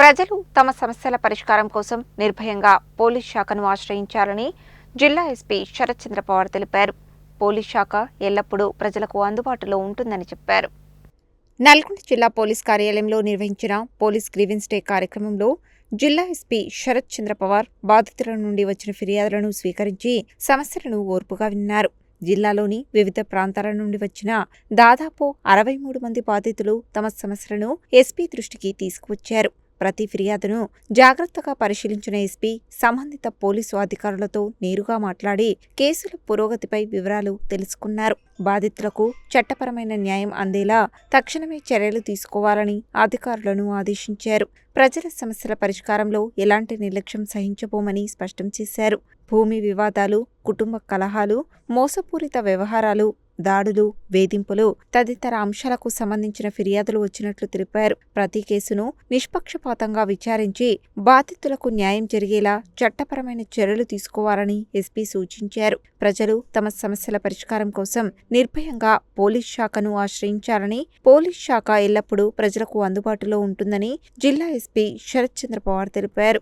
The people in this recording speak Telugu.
ప్రజలు తమ సమస్యల పరిష్కారం కోసం నిర్భయంగా పోలీస్ శాఖను ఆశ్రయించాలని జిల్లా ఎస్పీ శరత్ చంద్ర పవార్ తెలిపారు. పోలీస్ శాఖ ఎల్లప్పుడూ ప్రజలకు అందుబాటులో ఉంటుందని చెప్పారు. నల్గొండ జిల్లా పోలీస్ కార్యాలయంలో నిర్వహించిన పోలీస్ గ్రీవెన్స్ డే కార్యక్రమంలో జిల్లా ఎస్పీ శరత్ చంద్ర పవార్ బాధితుల నుండి వచ్చిన ఫిర్యాదులను స్వీకరించి సమస్యలను ఓర్పుగా విన్నారు. జిల్లాలోని వివిధ ప్రాంతాల నుండి వచ్చిన దాదాపు 63 మంది బాధితులు తమ సమస్యలను ఎస్పీ దృష్టికి తీసుకువచ్చారు. ప్రతి ఫిర్యాదును జాగ్రత్తగా పరిశీలించిన ఎస్పీ సంబంధిత పోలీసు అధికారులతో నేరుగా మాట్లాడి కేసుల పురోగతిపై వివరాలు తెలుసుకున్నారు. బాధితులకు చట్టపరమైన న్యాయం అందేలా తక్షణమే చర్యలు తీసుకోవాలని అధికారులను ఆదేశించారు. ప్రజల సమస్యల పరిష్కారంలో ఎలాంటి నిర్లక్ష్యం సహించబోమని స్పష్టం చేశారు. భూమి వివాదాలు, కుటుంబ కలహాలు, మోసపూరిత వ్యవహారాలు, దాడులు, వేధింపులు తదితర అంశాలకు సంబంధించిన ఫిర్యాదులు వచ్చినట్లు తెలిపారు. ప్రతి కేసును నిష్పక్షపాతంగా విచారించి బాధితులకు న్యాయం జరిగేలా చట్టపరమైన చర్యలు తీసుకోవాలని ఎస్పీ సూచించారు. ప్రజలు తమ సమస్యల పరిష్కారం కోసం నిర్భయంగా పోలీస్ శాఖను ఆశ్రయించాలని, పోలీస్ శాఖ ఎల్లప్పుడూ ప్రజలకు అందుబాటులో ఉంటుందని జిల్లా ఎస్పీ శరత్ చంద్ర పవార్ తెలిపారు.